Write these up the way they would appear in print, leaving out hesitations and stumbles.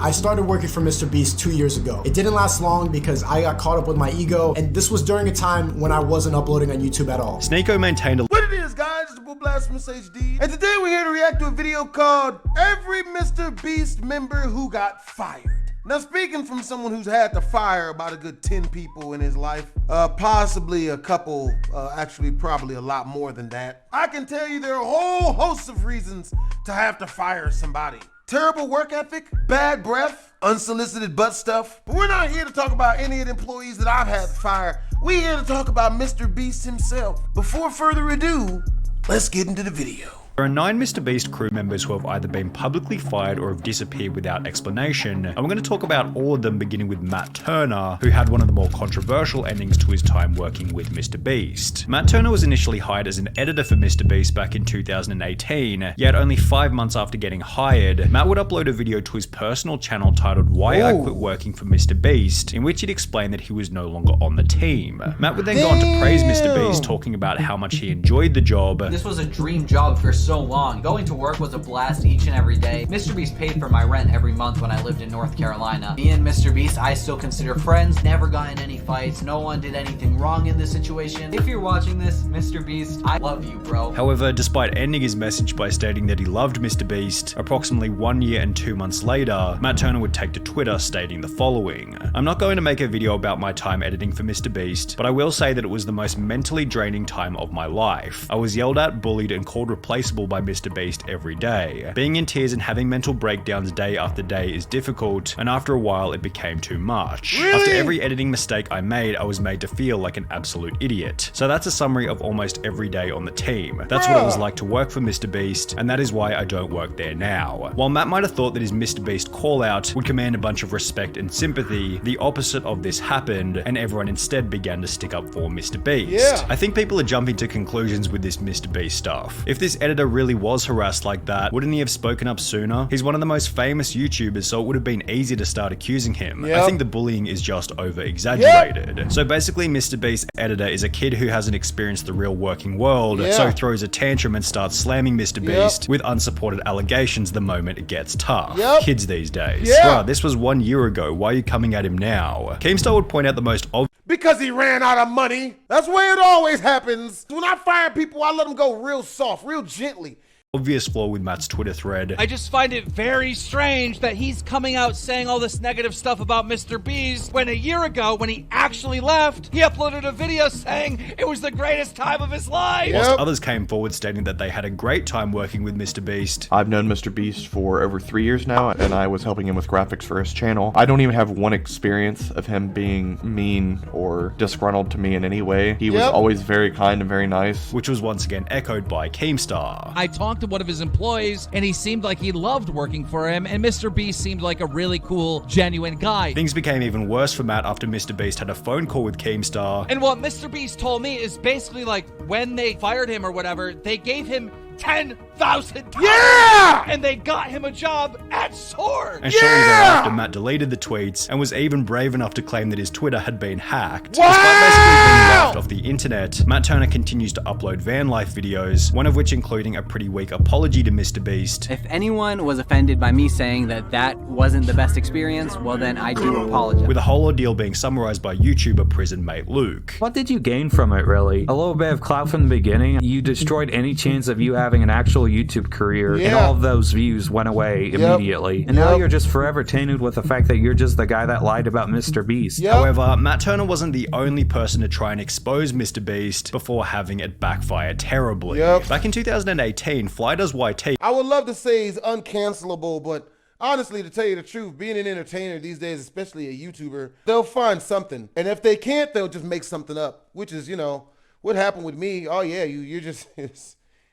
I started working for MrBeast 2 years ago. It didn't last long because I got caught up with my ego, and this was during a time when I wasn't uploading on YouTube at all. Sneeko maintained a What it is, guys, it's the boy BlastphamousHD, and today we're here to react to a video called Every MrBeast Member Who Got Fired. Now, speaking from someone who's had to fire about a good 10 people in his life, possibly a couple, actually probably a lot more than that, I can tell you there are a whole host of reasons to have to fire somebody. Terrible work ethic, bad breath, unsolicited butt stuff. But we're not here to talk about any of the employees that I've had to fire. We're here to talk about MrBeast himself. Before further ado, let's get into the video. There are 9 MrBeast crew members who have either been publicly fired or have disappeared without explanation, and we're going to talk about all of them, beginning with Matt Turner, who had one of the more controversial endings to his time working with MrBeast. Matt Turner was initially hired as an editor for MrBeast back in 2018, yet only 5 months after getting hired, Matt would upload a video to his personal channel titled Why I Quit Working for MrBeast, in which he'd explained that he was no longer on the team. Matt would then go on to praise MrBeast, talking about how much he enjoyed the job. This was a dream job for so long. Going to work was a blast each and every day. MrBeast paid for my rent every month when I lived in North Carolina. Me and MrBeast, I still consider friends. Never got in any fights. No one did anything wrong in this situation. If you're watching this, MrBeast, I love you, bro. However, despite ending his message by stating that he loved MrBeast, approximately 1 year and 2 months later, Matt Turner would take to Twitter stating the following: "I'm not going to make a video about my time editing for MrBeast, but I will say that it was the most mentally draining time of my life. I was yelled at, bullied, and called replaceable by MrBeast every day. Being in tears and having mental breakdowns day after day is difficult, and after a while it became too much. Really? After every editing mistake I made, I was made to feel like an absolute idiot." So that's a summary of almost every day on the team. That's what it was like to work for MrBeast, and that is why I don't work there now. While Matt might have thought that his MrBeast call out would command a bunch of respect and sympathy, the opposite of this happened, and everyone instead began to stick up for MrBeast. Yeah. I think people are jumping to conclusions with this MrBeast stuff. If this editor really was harassed like that, wouldn't he have spoken up sooner? He's one of the most famous YouTubers, so it would have been easy to start accusing him. I think the bullying is just over-exaggerated. So basically, MrBeast's editor is a kid who hasn't experienced the real working world, so throws a tantrum and starts slamming MrBeast with unsupported allegations the moment it gets tough. Kids these days. Bruh, this was 1 year ago. Why are you coming at him now? Keemstar would point out the most obvious. Because he ran out of money. That's the way it always happens. When I fire people, I let them go real soft, real gently. Obvious flaw with Matt's Twitter thread. I just find it very strange that he's coming out saying all this negative stuff about MrBeast when a year ago, when he actually left, he uploaded a video saying it was the greatest time of his life. Whilst others came forward stating that they had a great time working with MrBeast. I've known MrBeast for over 3 years now, and I was helping him with graphics for his channel. I don't even have one experience of him being mean or disgruntled to me in any way. He was always very kind and very nice. Which was once again echoed by Keemstar. I talked to one of his employees and he seemed like he loved working for him, and MrBeast seemed like a really cool, genuine guy. Things became even worse for Matt after MrBeast had a phone call with Keemstar. And what MrBeast told me is basically like when they fired him or whatever, they gave him $10,000. And they got him a job at Sword. And shortly thereafter, Matt deleted the tweets and was even brave enough to claim that his Twitter had been hacked. Despite basically being laughed off the internet, Matt Turner continues to upload van life videos, one of which including a pretty weak apology to MrBeast. If anyone was offended by me saying that that wasn't the best experience, well then I do apologize. With the whole ordeal being summarized by YouTuber prison mate Luke. What did you gain from it, really? A little bit of clout from the beginning. You destroyed any chance of you having an actual YouTube career, and all of those views went away immediately. And now you're just forever tainted with the fact that you're just the guy that lied about MrBeast. However, Matt Turner wasn't the only person to try and expose MrBeast before having it backfire terribly. Back in 2018, FlyDoesYT. I would love to say he's uncancelable, but honestly, to tell you the truth, being an entertainer these days, especially a YouTuber, they'll find something. And if they can't, they'll just make something up, which is, you know, what happened with me. Oh yeah, you're just,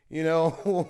you know.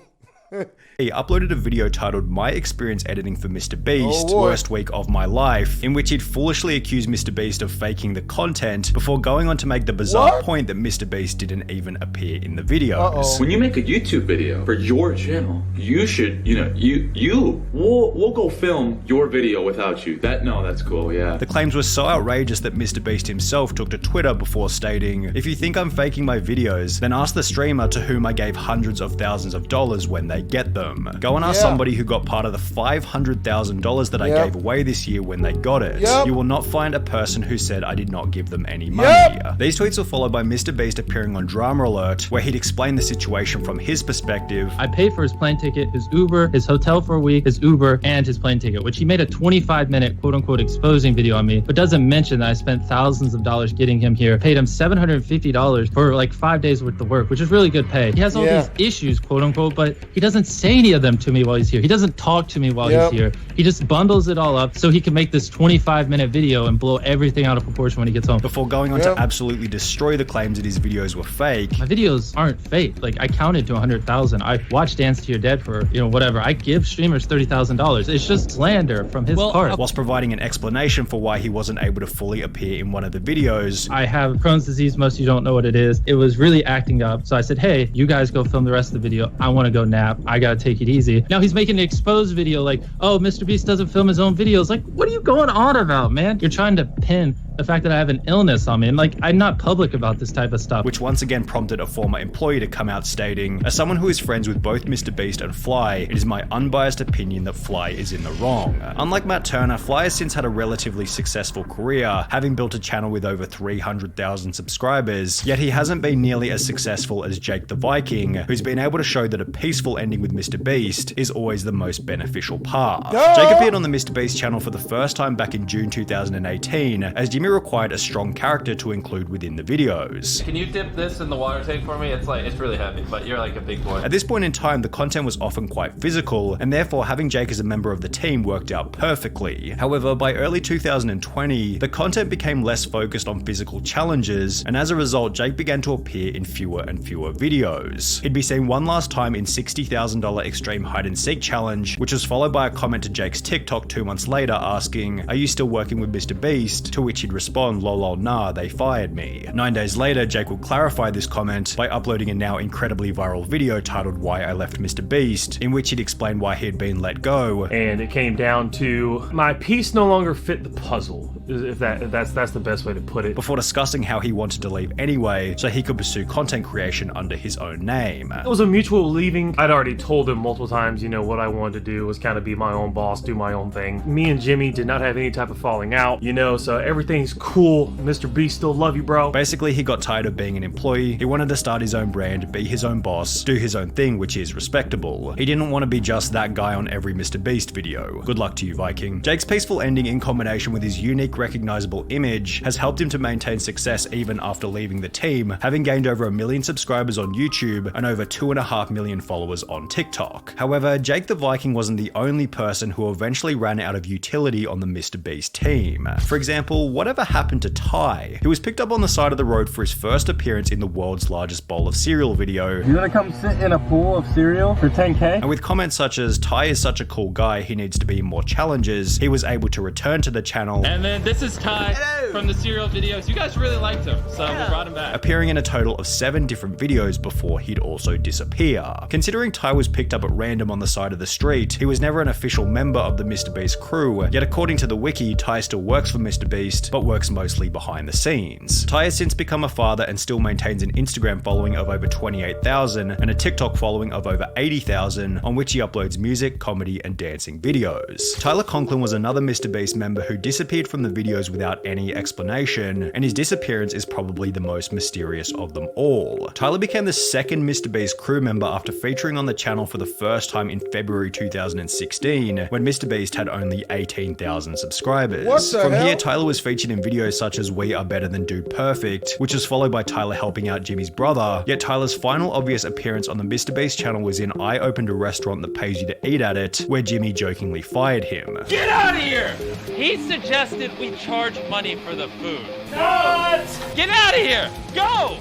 He uploaded a video titled My Experience Editing for MrBeast, Worst Week of My Life, in which he'd foolishly accused MrBeast of faking the content before going on to make the bizarre point that MrBeast didn't even appear in the videos. When you make a YouTube video for your channel, you should, we'll go film your video without you. That's cool, yeah. The claims were so outrageous that MrBeast himself took to Twitter before stating, "If you think I'm faking my videos, then ask the streamer to whom I gave hundreds of thousands of dollars when they they get them. Go and ask somebody who got part of the $500,000 that I gave away this year when they got it. You will not find a person who said I did not give them any money. These tweets were followed by MrBeast appearing on Drama Alert, where he'd explain the situation from his perspective. I paid for his plane ticket, his Uber, his hotel for a week, his Uber, and his plane ticket, which he made a 25-minute quote-unquote exposing video on me, but doesn't mention that I spent thousands of dollars getting him here, paid him $750 for like 5 days worth of work, which is really good pay. He has all these issues, quote-unquote, but he doesn't say any of them to me while he's here. He doesn't talk to me while he's here. He just bundles it all up so he can make this 25-minute video and blow everything out of proportion when he gets home. Before going on to absolutely destroy the claims that his videos were fake. My videos aren't fake. Like, I counted to 100,000. I watched Dance to Your Dead for, whatever. I give streamers $30,000. It's just slander from his part. Whilst providing an explanation for why he wasn't able to fully appear in one of the videos. I have Crohn's disease. Most of you don't know what it is. It was really acting up. So I said, hey, you guys go film the rest of the video. I want to go nap. I got to take it easy. Now he's making an exposed video like, oh, MrBeast doesn't film his own videos. Like, what are you going on about, man? You're trying to pin the fact that I have an illness on me. And like, I'm not public about this type of stuff. Which once again prompted a former employee to come out stating, as someone who is friends with both MrBeast and Fly, it is my unbiased opinion that Fly is in the wrong. Unlike Matt Turner, Fly has since had a relatively successful career, having built a channel with over 300,000 subscribers, yet he hasn't been nearly as successful as Jake the Viking, who's been able to show that a peaceful ending with MrBeast is always the most beneficial path. Jake appeared on the MrBeast channel for the first time back in June 2018, as Jimmy required a strong character to include within the videos. Can you dip this in the water tank for me? It's really heavy, but you're like a big boy. At this point in time, the content was often quite physical, and therefore having Jake as a member of the team worked out perfectly. However, by early 2020, the content became less focused on physical challenges, and as a result, Jake began to appear in fewer and fewer videos. He'd be seen one last time in $60,000 Extreme Hide and Seek Challenge, which was followed by a comment to Jake's TikTok 2 months later asking, are you still working with MrBeast? To which he'd respond, lol nah, they fired me. 9 days later, Jake would clarify this comment by uploading a now incredibly viral video titled Why I Left MrBeast, in which he'd explain why he'd been let go. And it came down to my piece no longer fit the puzzle, if that's the best way to put it. Before discussing how he wanted to leave anyway, so he could pursue content creation under his own name. It was a mutual leaving. I'd already told him multiple times, what I wanted to do was kind of be my own boss, do my own thing. Me and Jimmy did not have any type of falling out, so everything's cool. MrBeast still love you, bro. Basically, he got tired of being an employee. He wanted to start his own brand, be his own boss, do his own thing, which is respectable. He didn't want to be just that guy on every MrBeast video. Good luck to you, Viking. Jake's peaceful ending in combination with his unique, recognizable image has helped him to maintain success even after leaving the team, having gained over 1 million subscribers on YouTube and over 2.5 million followers on TikTok. However, Jake the Viking wasn't the only person who eventually ran out of utility on the MrBeast team. For example, whatever happened to Ty, who was picked up on the side of the road for his first appearance in the world's largest bowl of cereal video. You wanna come sit in a pool of cereal for 10K? And with comments such as, Ty is such a cool guy, he needs to be in more challenges, he was able to return to the channel. And then this is Ty from the cereal videos. You guys really liked him, so we brought him back. Appearing in a total of 7 different videos before he'd also disappear. Considering Ty was picked up at random on the side of the street, he was never an official member of the MrBeast crew, yet according to the wiki, Ty still works for MrBeast, but works mostly behind the scenes. Ty has since become a father and still maintains an Instagram following of over 28,000 and a TikTok following of over 80,000, on which he uploads music, comedy, and dancing videos. Tyler Conklin was another MrBeast member who disappeared from the videos without any explanation, and his disappearance is probably the most mysterious of them all. Tyler became the second MrBeast crew member after featuring on the channel for the first time in February 2016, when MrBeast had only 18,000 subscribers. From here, Tyler was featured in videos such as We Are Better Than Dude Perfect, which was followed by Tyler helping out Jimmy's brother, yet Tyler's final obvious appearance on the MrBeast channel was in I Opened a Restaurant That Pays You to Eat at It, where Jimmy jokingly fired him. Get out of here! He suggested we charge money for the food. Cut! Get out of here! Go!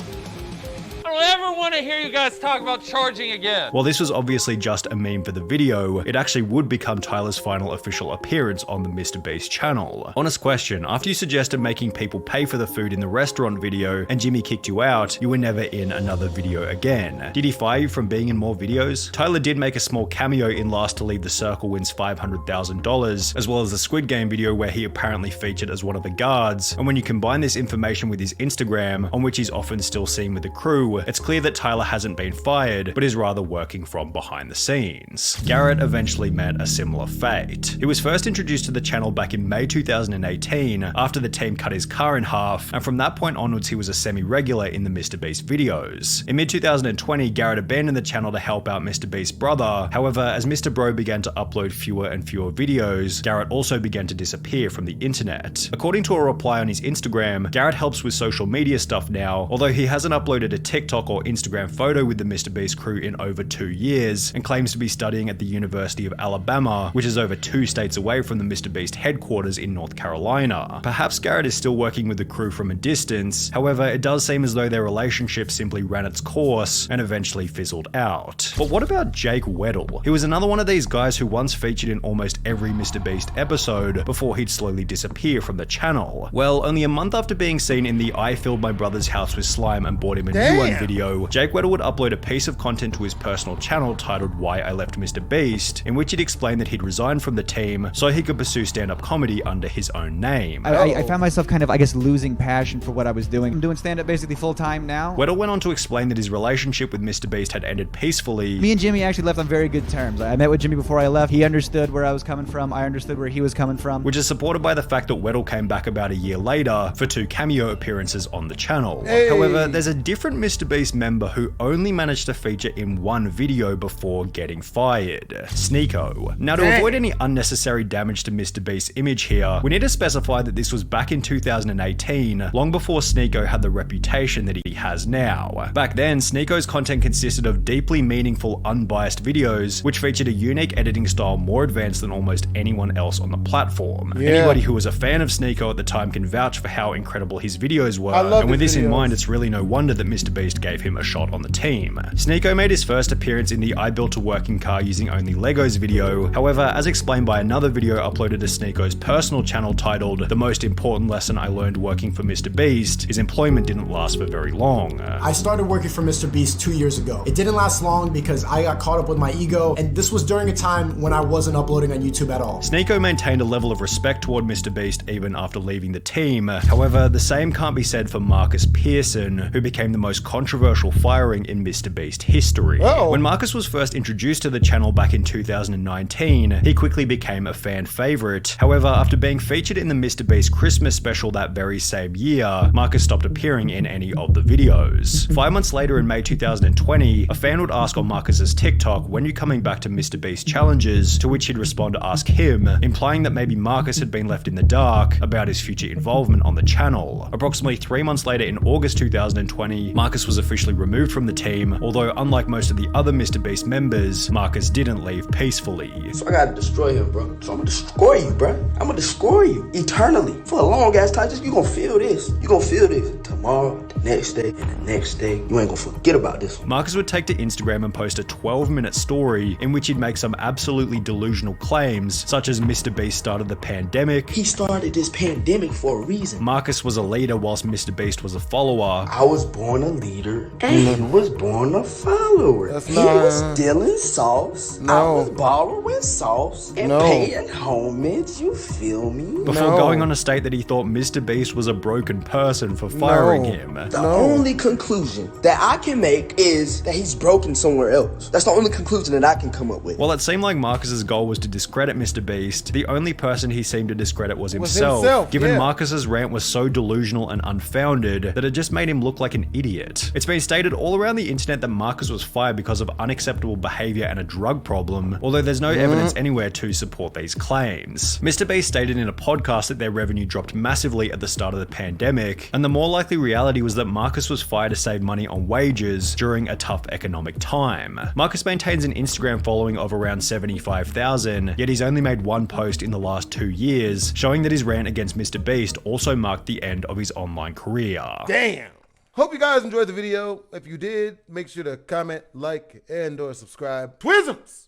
I don't ever want to hear you guys talk about charging again. While this was obviously just a meme for the video, it actually would become Tyler's final official appearance on the MrBeast channel. Honest question, after you suggested making people pay for the food in the restaurant video and Jimmy kicked you out, you were never in another video again. Did he fire you from being in more videos? Tyler did make a small cameo in Last to Leave the Circle Wins $500,000, as well as the Squid Game video where he apparently featured as one of the guards, and when you combine this information with his Instagram, on which he's often still seen with the crew, it's clear that Tyler hasn't been fired, but is rather working from behind the scenes. Garrett eventually met a similar fate. He was first introduced to the channel back in May 2018 after the team cut his car in half, and from that point onwards he was a semi-regular in the MrBeast videos. In mid-2020, Garrett abandoned the channel to help out MrBeast's brother. However, as Mr. Bro began to upload fewer and fewer videos, Garrett also began to disappear from the internet. According to a reply on his Instagram, Garrett helps with social media stuff now, although he hasn't uploaded a TikTok or Instagram photo with the MrBeast crew in over 2 years, and claims to be studying at the University of Alabama, which is over 2 states away from the MrBeast headquarters in North Carolina. Perhaps Garrett is still working with the crew from a distance, however, it does seem as though their relationship simply ran its course and eventually fizzled out. But what about Jake Weddle? He was another one of these guys who once featured in almost every MrBeast episode before he'd slowly disappear from the channel. Well, only a month after being seen in the I filled my brother's house with slime and bought him a new one video, Jake Weddle would upload a piece of content to his personal channel titled Why I Left MrBeast, in which he'd explained that he'd resigned from the team so he could pursue stand-up comedy under his own name. I found myself kind of, I guess, losing passion for what I was doing. I'm doing stand-up basically full-time now. Weddle went on to explain that his relationship with MrBeast had ended peacefully. Me and Jimmy actually left on very good terms. I met with Jimmy before I left. He understood where I was coming from. I understood where he was coming from. Which is supported by the fact that Weddle came back about a year later for 2 cameo appearances on the channel. Hey. However, there's a different MrBeast member who only managed to feature in 1 video before getting fired. Sneeko. Now, to avoid any unnecessary damage to MrBeast's image here, we need to specify that this was back in 2018, long before Sneeko had the reputation that he has now. Back then, Sneeko's content consisted of deeply meaningful, unbiased videos, which featured a unique editing style more advanced than almost anyone else on the platform. Anybody who was a fan of Sneeko at the time can vouch for how incredible his videos were, and with this in mind, it's really no wonder that MrBeast gave him a shot on the team. Sneeko made his first appearance in the I built a working car using only Legos video. However, as explained by another video uploaded to Sneeko's personal channel titled The Most Important Lesson I Learned Working for MrBeast, his employment didn't last for very long. I started working for MrBeast 2 years ago. It didn't last long because I got caught up with my ego, and this was during a time when I wasn't uploading on YouTube at all. Sneeko maintained a level of respect toward MrBeast even after leaving the team. However, the same can't be said for Marcus Pearson, who became the most controversial firing in MrBeast history. When Marcus was first introduced to the channel back in 2019, he quickly became a fan favorite. However, after being featured in the MrBeast Christmas special that very same year, Marcus stopped appearing in any of the videos. 5 months later in May 2020, a fan would ask on Marcus's TikTok, "When you coming back to MrBeast challenges?" to which he'd respond to ask him, implying that maybe Marcus had been left in the dark about his future involvement on the channel. Approximately 3 months later in August 2020, Marcus was officially removed from the team, although unlike most of the other MrBeast members, Marcus didn't leave peacefully. So I gotta destroy him, bro. So I'm gonna destroy you, bro. I'm gonna destroy you eternally. For a long ass time, you gonna feel this. You gonna feel this tomorrow, the next day, and the next day. You ain't gonna forget about this. Marcus would take to Instagram and post a 12-minute story in which he'd make some absolutely delusional claims, such as MrBeast started the pandemic. He started this pandemic for a reason. Marcus was a leader whilst MrBeast was a follower. I was born a leader, and he was born a follower. He was stealing sauce. I was borrowing sauce and paying homage. You feel me? Before going on to state that he thought MrBeast was a broken person for firing him. The only conclusion that I can make is that he's broken somewhere else. That's the only conclusion that I can come up with. While it seemed like Marcus's goal was to discredit MrBeast, the only person he seemed to discredit was himself, given Marcus's rant was so delusional and unfounded that it just made him look like an idiot. It's been stated all around the internet that Marcus was fired because of unacceptable behavior and a drug problem, although there's no evidence anywhere to support these claims. MrBeast stated in a podcast that their revenue dropped massively at the start of the pandemic, and the more likely reality was that Marcus was fired to save money on wages during a tough economic time. Marcus maintains an Instagram following of around 75,000, yet he's only made 1 post in the last 2 years, showing that his rant against MrBeast also marked the end of his online career. Damn. Hope you guys enjoyed the video. If you did, make sure to comment, like, and/or subscribe. Twisms!